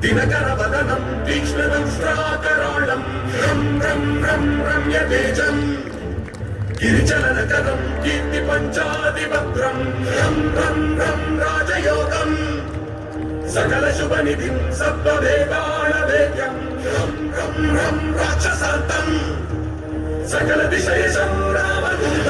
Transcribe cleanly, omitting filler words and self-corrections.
दिनकरवदनं तीक्ष्णदंष्ट्राकराळं रं रं रं रम्यतेजं गिरिचलनकरं कीर्तिपञ्चादिभद्रं रं रं रं राजयोगं सकलशुभनिधिं सप्तवेदाणवेद्यं रं रं रं राक्षसान्तं सकलदिशयशं रामदूतं